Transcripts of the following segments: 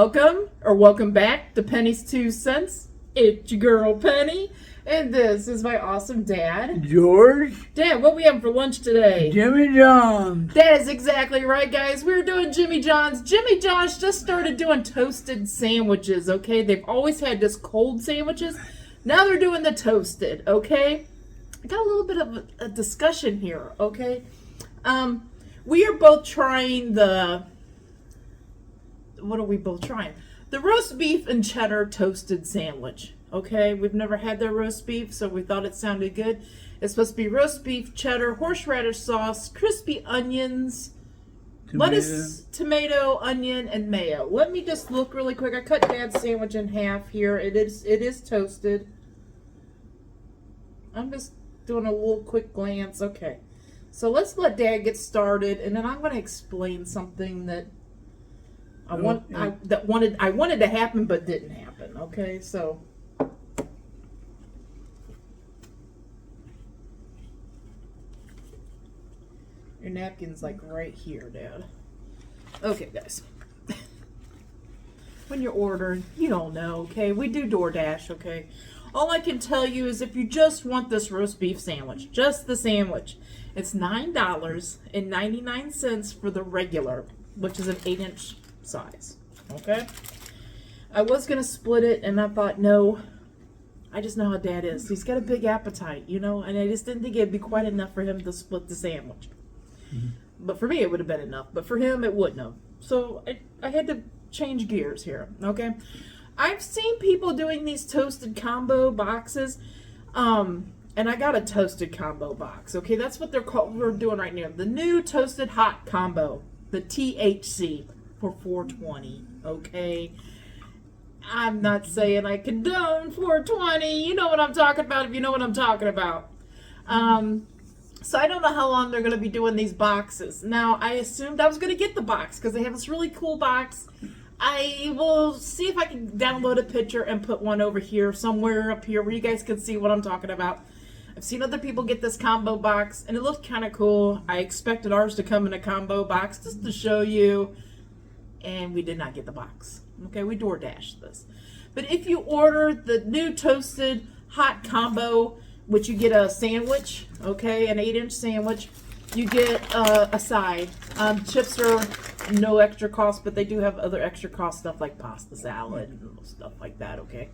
Welcome back to Penny's 2 Cents. It's your girl Penny, and this is my awesome dad, George. Dad, what we having for lunch today? Jimmy John's. That is exactly right, guys. We're doing Jimmy John's. Jimmy John's just started doing toasted sandwiches, okay? They've always had just cold sandwiches. Now they're doing the toasted, okay? I got a little bit of a discussion here, okay? We are both trying what are we both trying? The roast beef and cheddar toasted sandwich. Okay, we've never had their roast beef, so we thought it sounded good. It's supposed to be roast beef, cheddar, horseradish sauce, crispy onions, lettuce, tomato, onion, and mayo. Let me just look really quick. I cut Dad's sandwich in half here. It is toasted. I'm just doing a little quick glance. Okay, so let's let Dad get started, and then I'm going to explain something that I wanted to happen but didn't happen. Okay, so your napkin's like right here, Dad. Okay, guys. When you're ordering, you don't know, okay? We do DoorDash, okay? All I can tell you is if you just want this roast beef sandwich, just the sandwich, it's $9.99 for the regular, which is an 8-inch size, okay? I was gonna split it, and I thought, no, I just know how Dad is. He's got a big appetite, you know, and I just didn't think it'd be quite enough for him to split the sandwich. Mm-hmm. But for me, it would have been enough, but for him, it wouldn't have. So I had to change gears here, okay? I've seen people doing these toasted combo boxes, and I got a toasted combo box, okay? That's what we're doing right now. The new toasted hot combo, the THC for $4.20, okay? I'm not saying I condone $4.20. You know what I'm talking about if you know what I'm talking about. So I don't know how long they're going to be doing these boxes. Now, I assumed I was going to get the box because they have this really cool box. I will see if I can download a picture and put one over here, somewhere up here where you guys can see what I'm talking about. I've seen other people get this combo box, and it looked kind of cool. I expected ours to come in a combo box just to show you, and we did not get the box. Okay, we DoorDashed this. But if you order the new toasted hot combo, which you get a sandwich, okay, an 8-inch sandwich, you get a side. Chips are no extra cost, but they do have other extra cost stuff like pasta salad and stuff like that, okay?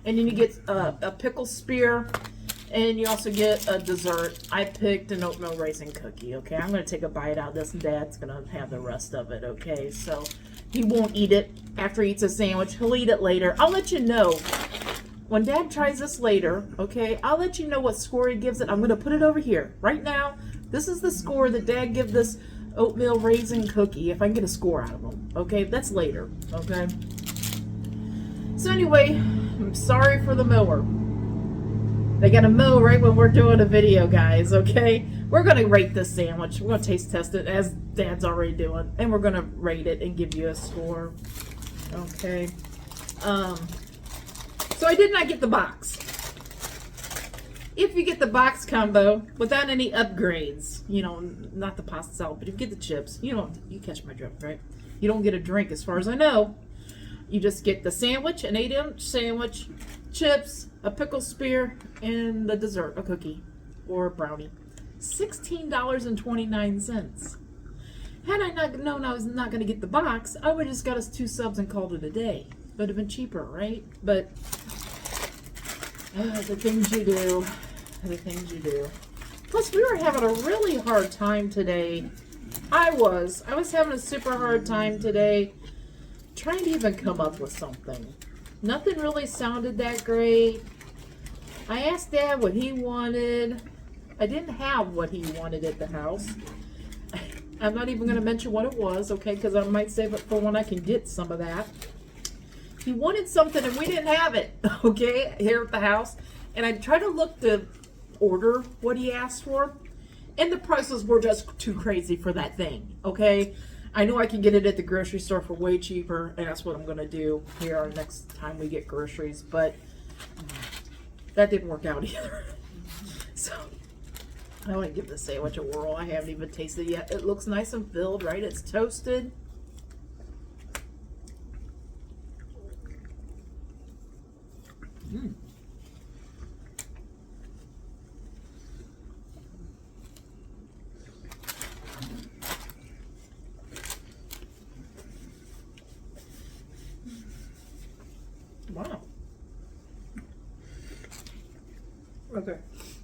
And then you get a pickle spear, and you also get a dessert. I picked an oatmeal raisin cookie, okay? I'm going to take a bite out of this, and Dad's going to have the rest of it, okay? So he won't eat it after he eats a sandwich. He'll eat it later. I'll let you know. When Dad tries this later, okay, I'll let you know what score he gives it. I'm going to put it over here. Right now, this is the score that Dad gives this oatmeal raisin cookie, if I can get a score out of him. Okay, that's later, okay? So anyway, I'm sorry for the mower. They got to mow right when we're doing a video, guys, okay? We're going to rate this sandwich. We're going to taste test it, as Dad's already doing, and we're going to rate it and give you a score, okay? So I did not get the box. If you get the box combo without any upgrades, you know, not the pasta salad, but if you get the chips, you catch my drift, right? You don't get a drink as far as I know. You just get the sandwich, an 8-inch sandwich, chips, a pickle spear, and the dessert, a cookie or a brownie. $16.29. Had I not known I was not going to get the box, I would have just got us 2 subs and called it a day. Would have been cheaper, right? But the things you do, the things you do. Plus, we were having a really hard time today. I was having a super hard time today trying to even come up with something. Nothing really sounded that great. I asked Dad what he wanted. I didn't have what he wanted at the house. I'm not even going to mention what it was, okay, because I might save it for when I can get some of that. He wanted something and we didn't have it, okay, here at the house. And I tried to look to order what he asked for, and the prices were just too crazy for that thing, okay? I know I can get it at the grocery store for way cheaper, and that's what I'm going to do here next time we get groceries, but that didn't work out either. So I want to give this sandwich a whirl. I haven't even tasted it yet. It looks nice and filled, right? It's toasted.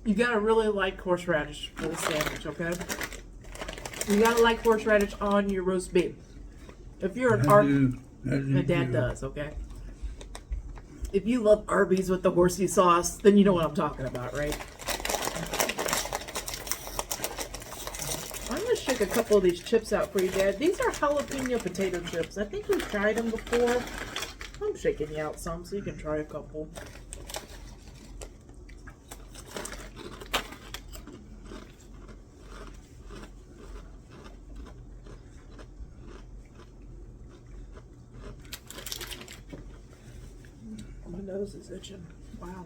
You gotta really like horseradish for the sandwich, okay? You gotta like horseradish on your roast beef. If you're an Arby's, my dad does, okay? If you love Arby's with the horsey sauce, then you know what I'm talking about, right? I'm gonna shake a couple of these chips out for you, Dad. These are jalapeno potato chips. I think we've tried them before. I'm shaking you out some so you can try a couple. My nose is itching. Wow.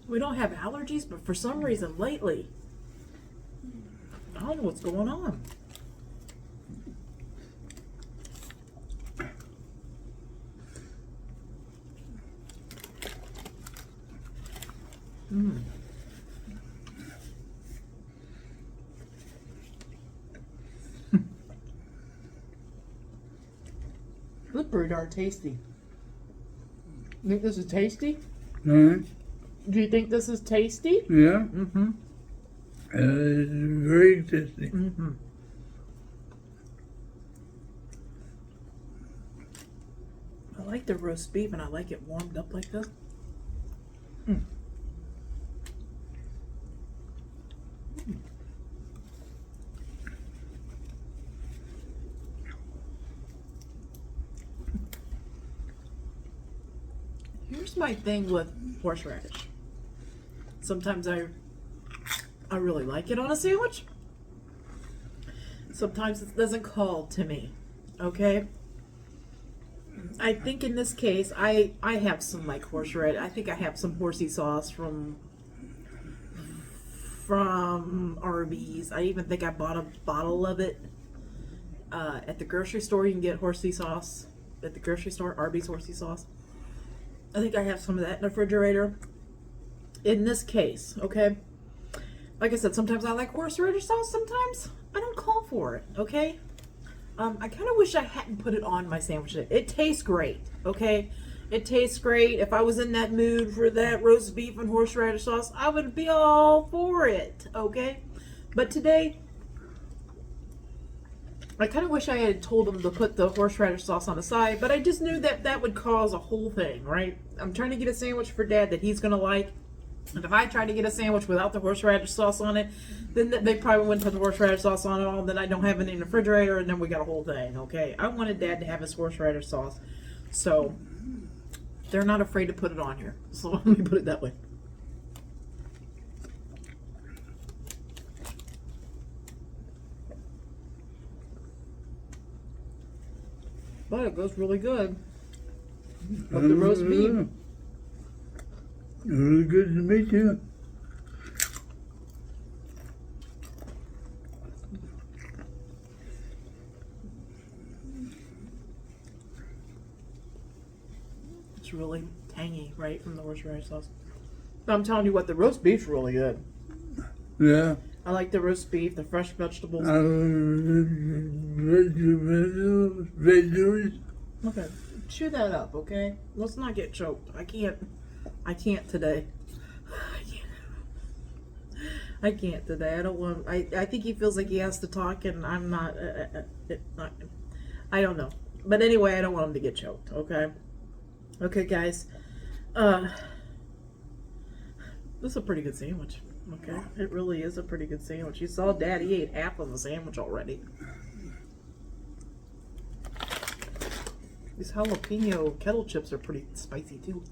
We don't have allergies, but for some reason lately, I don't know what's going on. Mm. That's pretty darn tasty. You think this is tasty? Mm-hmm. Do you think this is tasty? Yeah. Mm-hmm. It's very tasty. Mm-hmm. I like the roast beef and I like it warmed up like this. Mm. Here's my thing with horseradish. Sometimes I really like it on a sandwich. Sometimes it doesn't call to me. Okay? I think in this case, I have some like horseradish. I think I have some horsey sauce from Arby's. I even think I bought a bottle of it at the grocery store. You can get horsey sauce at the grocery store, Arby's horsey sauce. I think I have some of that in the refrigerator. In this case, okay? Like I said, sometimes I like horseradish sauce, sometimes I don't call for it, okay? I kind of wish I hadn't put it on my sandwich. It tastes great, okay? It tastes great. If I was in that mood for that roast beef and horseradish sauce, I would be all for it, okay? But today, I kind of wish I had told him to put the horseradish sauce on the side, but I just knew that that would cause a whole thing, right? I'm trying to get a sandwich for Dad that he's going to like. And if I try to get a sandwich without the horseradish sauce on it, then they probably wouldn't put the horseradish sauce on it all. Then I don't have it in the refrigerator, and then we got a whole thing, okay? I wanted Dad to have his horseradish sauce, so they're not afraid to put it on here. So let me put it that way. But it goes really good with the roast beef. Really good to me too. It's really tangy, right, from the horseradish sauce. But I'm telling you what, the roast beef's really good. Yeah. I like the roast beef, the fresh vegetables. Vegetables. Okay, chew that up, okay? Let's not get choked. I can't today. I can't today. I don't want. I think he feels like he has to talk, and I'm not. I don't know. But anyway, I don't want him to get choked. Okay. Okay, guys. This is a pretty good sandwich. Okay, it really is a pretty good sandwich. You saw Dad; he ate half of the sandwich already. These jalapeno kettle chips are pretty spicy too.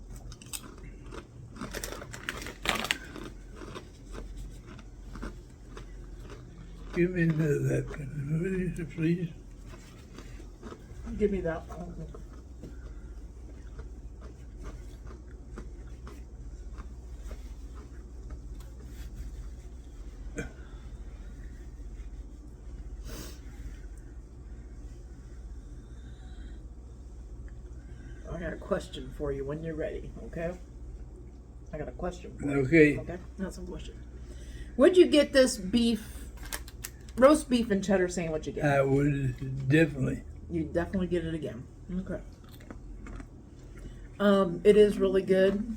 Give me that, please. Give me that. I got a question for you when you're ready, okay? I got a question for you. Okay. Okay? That's some question. Would you get this roast beef and cheddar sandwich again? I would definitely. You'd definitely get it again. Okay. It is really good.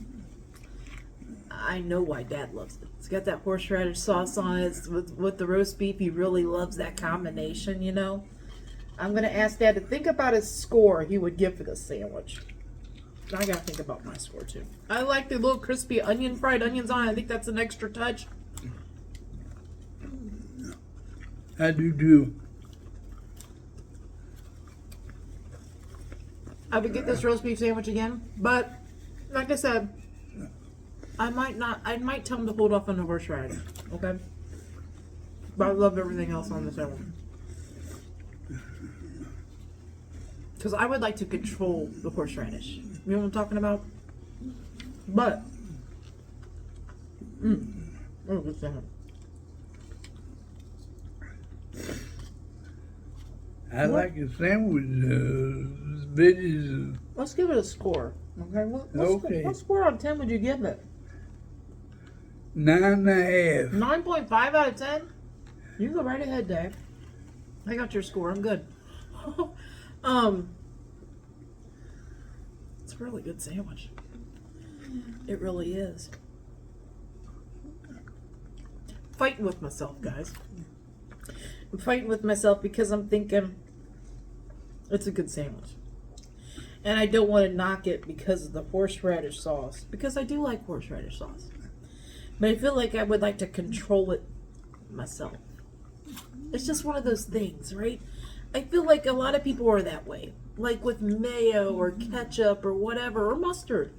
I know why Dad loves it. It's got that horseradish sauce on it. It's with the roast beef. He really loves that combination, you know. I'm going to ask Dad to think about his score he would give for this sandwich. I got to think about my score, too. I like the little crispy fried onions on it. I think that's an extra touch. I do too. I would get this roast beef sandwich again, but like I said, I might tell him to hold off on the horseradish, okay? But I love everything else on this one. Because I would like to control the horseradish. You know what I'm talking about? But, oh, good sandwich. I like a sandwich as big as... Let's give it a score. Okay. What score out of 10 would you give it? 9.5. 9.5 out of 10? You go right ahead, Dave. I got your score. I'm good. It's a really good sandwich. It really is. Fighting with myself, guys. I'm fighting with myself because I'm thinking it's a good sandwich. And I don't want to knock it because of the horseradish sauce. Because I do like horseradish sauce. But I feel like I would like to control it myself. It's just one of those things, right? I feel like a lot of people are that way. Like with mayo or ketchup or whatever, or mustard.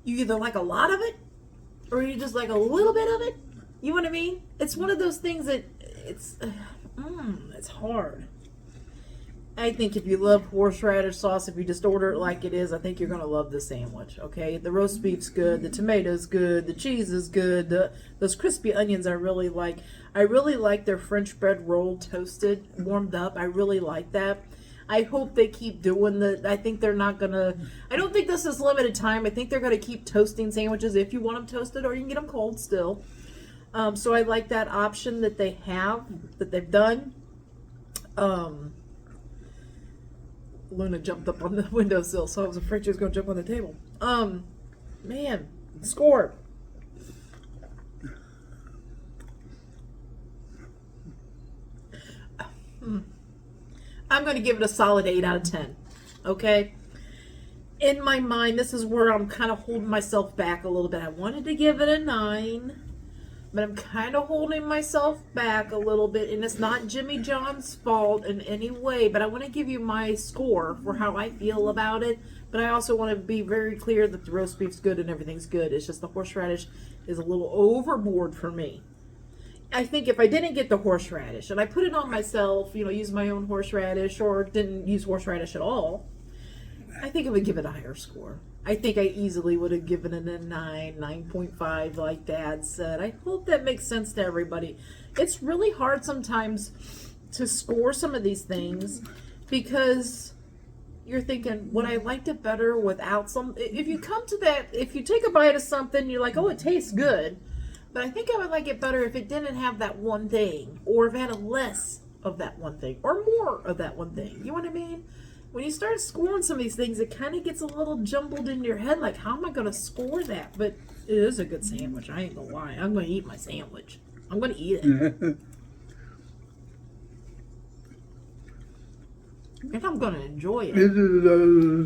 You either like a lot of it, or you just like a little bit of it. You know what I mean? It's one of those things that it's hard. I think if you love horseradish sauce, if you just order it like it is, I think you're going to love the sandwich, okay? The roast beef's good, the tomato's good, the cheese is good, those crispy onions I really like. I really like their French bread roll toasted, warmed up. I really like that. I hope they keep doing I think they're not going to, I don't think this is limited time. I think they're going to keep toasting sandwiches if you want them toasted, or you can get them cold still. So I like that option that they have, that they've done. Luna jumped up on the windowsill, so I was afraid she was going to jump on the table. Man, score. I'm going to give it a solid 8 out of 10. Okay? In my mind, this is where I'm kind of holding myself back a little bit. I wanted to give it a 9. But I'm kind of holding myself back a little bit, and it's not Jimmy John's fault in any way, but I want to give you my score for how I feel about it, but I also want to be very clear that the roast beef's good and everything's good. It's just the horseradish is a little overboard for me. I think if I didn't get the horseradish, and I put it on myself, use my own horseradish, or didn't use horseradish at all, I think I would give it a higher score. I think I easily would have given it a 9.5 like Dad said. I hope that makes sense to everybody. It's really hard sometimes to score some of these things because you're thinking, would I liked it better without some? If you come to that, if you take a bite of something, you're like, oh, it tastes good. But I think I would like it better if it didn't have that one thing, or if it had less of that one thing, or more of that one thing. You know what I mean? When you start scoring some of these things, it kind of gets a little jumbled in your head. Like, how am I going to score that? But it is a good sandwich. I ain't going to lie. I'm going to eat my sandwich. I'm going to eat it. And I'm going to enjoy it. This is a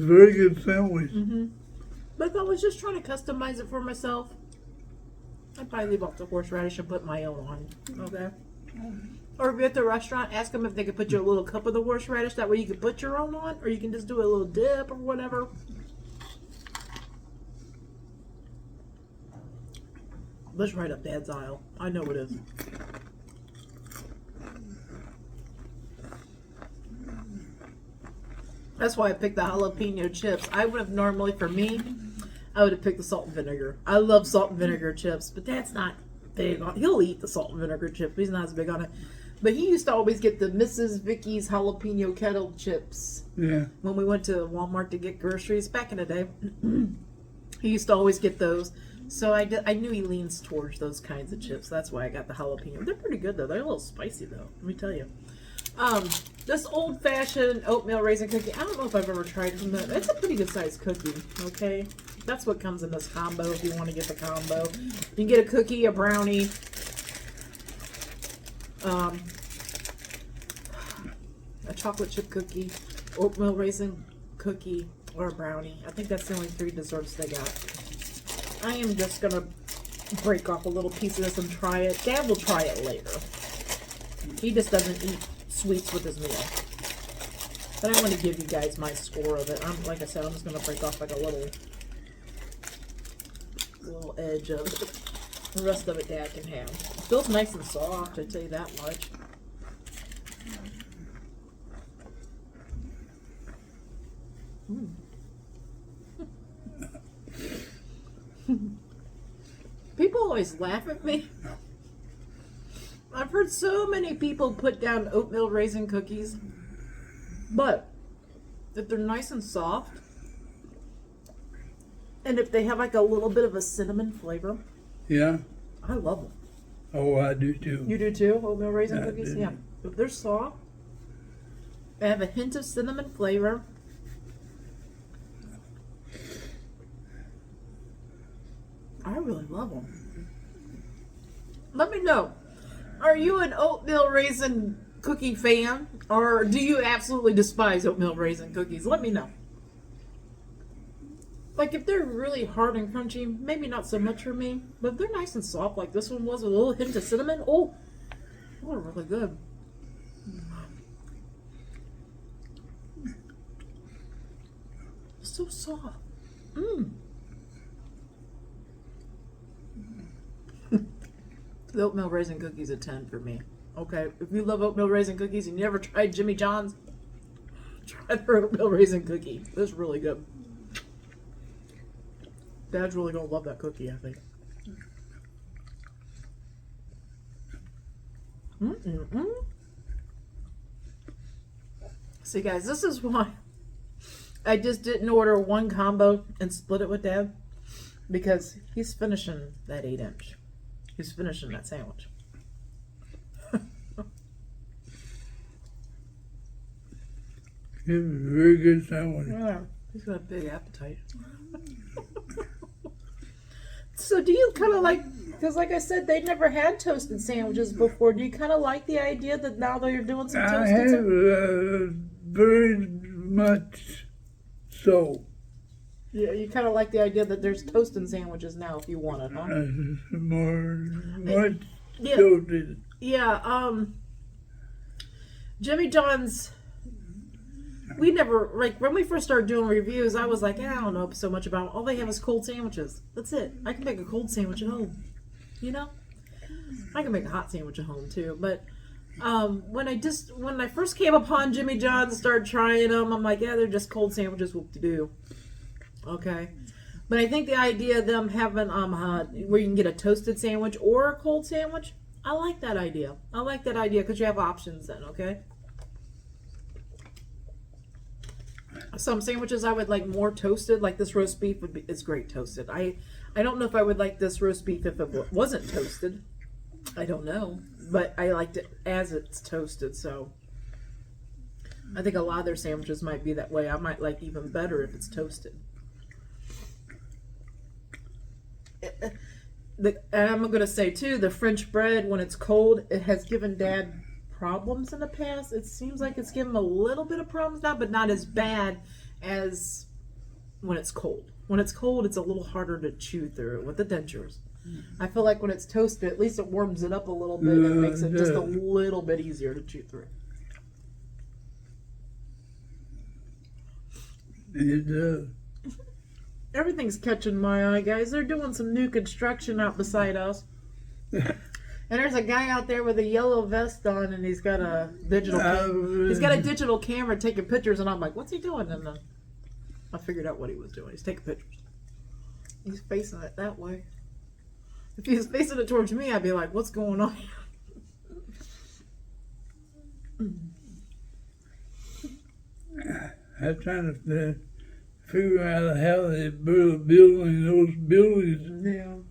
very good sandwich. Mm-hmm. But if I was just trying to customize it for myself, I'd probably leave off the horseradish and put my own on. Okay? Or if you're at the restaurant, ask them if they could put you a little cup of the horseradish. That way you can put your own on, or you can just do a little dip or whatever. Let's right up Dad's aisle. I know it is. That's why I picked the jalapeno chips. I would have normally, for me, I would have picked the salt and vinegar. I love salt and vinegar chips, but Dad's not big on. He'll eat the salt and vinegar chips, but he's not as big on it. But he used to always get the Mrs. Vicky's jalapeno kettle chips. Yeah. When we went to Walmart to get groceries back in the day, he used to always get those. So I knew he leans towards those kinds of chips. That's why I got the jalapeno. They're pretty good though. They're a little spicy though. Let me tell you. This old-fashioned oatmeal raisin cookie. I don't know if I've ever tried from that. It's a pretty good sized cookie. Okay. That's what comes in this combo if you want to get the combo. You can get a cookie, a brownie, a chocolate chip cookie, oatmeal raisin cookie, or a brownie. I think that's the only 3 desserts they got. I am just going to break off a little piece of this and try it. Dad will try it later. He just doesn't eat sweets with his meal. But I want to give you guys my score of it. Like I said, I'm just going to break off like a little edge of it. The rest of it Dad can have. It feels nice and soft, I tell you that much. People always laugh at me. I've heard so many people put down oatmeal raisin cookies, but if they're nice and soft, and if they have like a little bit of a cinnamon flavor, Yeah. I love them. Oh, I do too. You do too, oatmeal raisin I cookies? do. Yeah. If they're soft, they have a hint of cinnamon flavor. I really love them. Let me know. Are you an oatmeal raisin cookie fan? Or do you absolutely despise oatmeal raisin cookies? Let me know. Like, if they're really hard and crunchy, maybe not so much for me. But if they're nice and soft, like this one was with a little hint of cinnamon, oh, they're really good. So soft. The oatmeal raisin cookies a 10 for me. Okay, if you love oatmeal raisin cookies and you never tried Jimmy John's, try their oatmeal raisin cookie. It's really good. Dad's really gonna love that cookie, I think. See, guys, this is why I just didn't order one combo and split it with Dad, because he's finishing that 8-inch. He's finishing that sandwich. It's a very good sandwich. Yeah, he's got a big appetite. So do you kind of like, because like I said, they never had toasted sandwiches before. Do you kind of like the idea that now they're doing some I toasted have sandwiches? very much so. Yeah, you kind of like the idea that there's toasting sandwiches now if you want it, huh? Much Yeah. toasted. Yeah, Jimmy John's, we never, like, when we first started doing reviews, I was like, I don't know so much about, all they have is cold sandwiches. That's it. I can make a cold sandwich at home, you know? I can make a hot sandwich at home, too, but when I first came upon Jimmy John's, started trying them, I'm like, yeah, they're just cold sandwiches, whoop-de-doo. Okay. But I think the idea of them having, where you can get a toasted sandwich or a cold sandwich, I like that idea. I like that idea because you have options then, okay? Some sandwiches I would like more toasted, like this roast beef is great toasted. I don't know if I would like this roast beef if it wasn't toasted. I don't know, but I liked it as it's toasted. So I think a lot of their sandwiches might be that way. I might like even better if it's toasted. And I'm gonna say too, the French bread when it's cold, it has given Dad problems in the past. It seems like it's given him a little bit of problems now, but not as bad as when it's cold. When it's cold, it's a little harder to chew through with the dentures. I feel like when it's toasted, at least it warms it up a little bit and makes it just a little bit easier to chew through. It does. Everything's catching my eye, guys. They're doing some new construction out beside us. And there's a guy out there with a yellow vest on, and he's got a digital camera taking pictures, and I'm like, what's he doing? And I figured out what he was doing. He's taking pictures. He's facing it that way. If he was facing it towards me, I'd be like, what's going on here? I'm trying to figure out how they building those buildings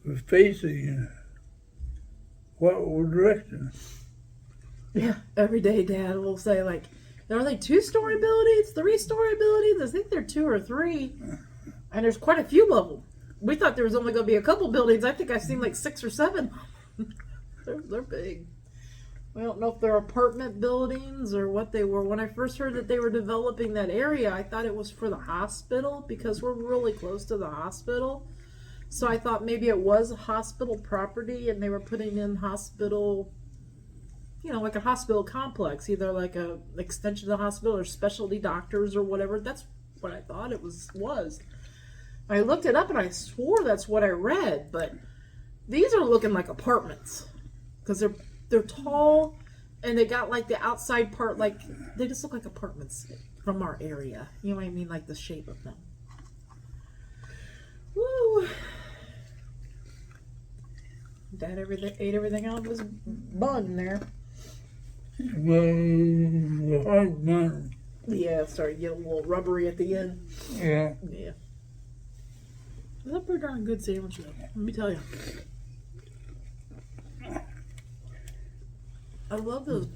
were facing what direction. Yeah, every day Dad will say, like, are they 2-story buildings, 3-story buildings? I think they're 2 or 3. And there's quite a few of them. We thought there was only going to be a couple buildings. I think I've seen like 6 or 7. They're big. I don't know if they're apartment buildings or what they were. When I first heard that they were developing that area, I thought it was for the hospital because we're really close to the hospital. So I thought maybe it was a hospital property and they were putting in hospital, like a hospital complex, either like a extension of the hospital or specialty doctors or whatever. That's what I thought it was. I looked it up and I swore that's what I read, but these are looking like apartments because they're tall and they got like the outside part, like they just look like apartments from our area. You know what I mean? Like the shape of them. Woo! Dad ate everything out of his bun there. Well, hard bun. Yeah, it started to get a little rubbery at the end. Yeah. Yeah. That's a pretty darn good sandwich though. Let me tell you. I love those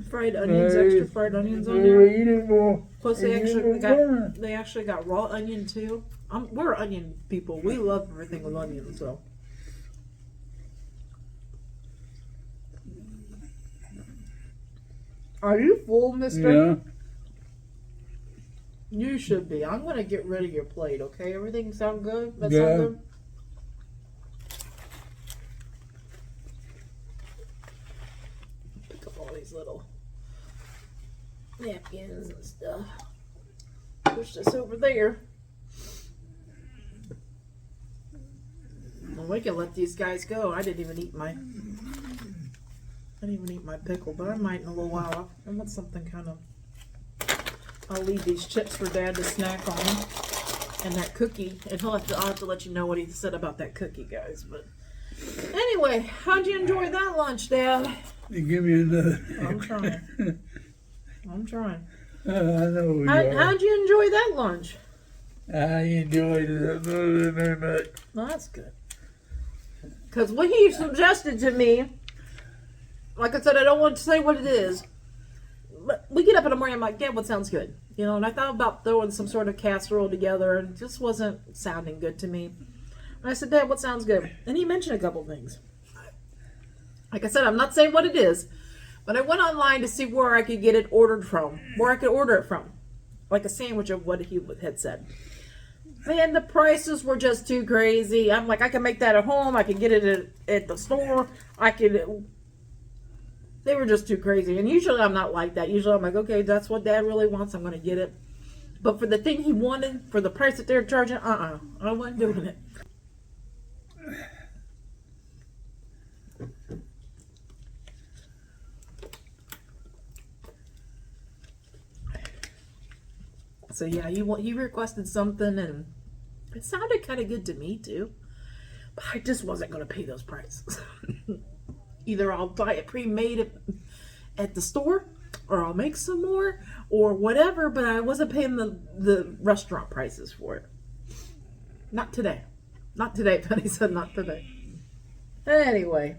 fried onions, extra fried onions on there. Plus they actually got raw onion too. We're onion people. We love everything with onions, so. Are you full, mister? Yeah. You should be. I'm gonna get rid of your plate, okay? Everything sound good? That Yeah. sound good? Pick up all these little napkins and stuff. Push this over there. Well, we can let these guys go. I didn't even eat my pickle, but I might in a little while. I want something kind of. I'll leave these chips for Dad to snack on, and that cookie. And I'll have to let you know what he said about that cookie, guys. But anyway, how'd you enjoy that lunch, Dad? You give me another. I'm trying. I'm trying. I know. How'd you enjoy that lunch? I enjoyed it very much. Well, that's good. Because what he suggested to me, like I said, I don't want to say what it is. But we get up in the morning, I'm like, yeah, what sounds good? And I thought about throwing some sort of casserole together, and it just wasn't sounding good to me. And I said, Dad, what sounds good? And he mentioned a couple things. Like I said, I'm not saying what it is, but I went online to see where I could get it ordered from, where I could order it from. Like a sandwich of what he had said. Man, the prices were just too crazy. I'm like, I can make that at home. I can get it at the store. They were just too crazy. And usually I'm not like that. Usually I'm like, okay, that's what Dad really wants. I'm going to get it. But for the thing he wanted, for the price that they're charging, I wasn't doing it. So yeah, he requested something, and it sounded kind of good to me too. But I just wasn't going to pay those prices. Either I'll buy it pre-made at the store, or I'll make some more, or whatever, but I wasn't paying the restaurant prices for it. Not today. Not today, Penny said not today. Anyway,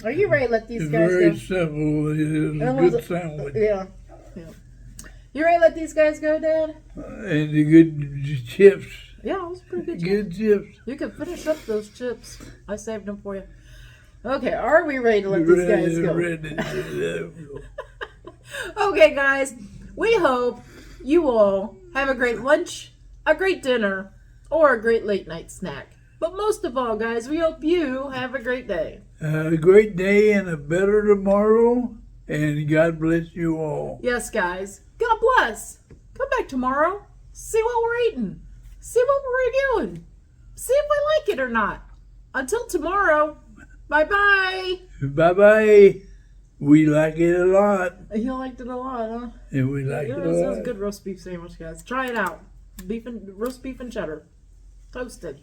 are you ready to let these guys Very go? simple. It was a good sandwich. Yeah. You ready to let these guys go, Dad? And the good chips. Yeah, it was pretty good. Good chips. You can finish up those chips. I saved them for you. Okay, are we ready to let these guys go? Okay, guys, we hope you all have a great lunch, a great dinner, or a great late night snack. But most of all, guys, we hope you have a great day. A great day and a better tomorrow, and God bless you all. Yes, guys. God bless. Come back tomorrow. See what we're eating. See what we're reviewing. See if we like it or not. Until tomorrow. Bye-bye. Bye-bye. We like it a lot. You liked it a lot, huh? And we like it a That was lot. a good roast beef sandwich, guys. Try it out. Roast beef and cheddar. Toasted.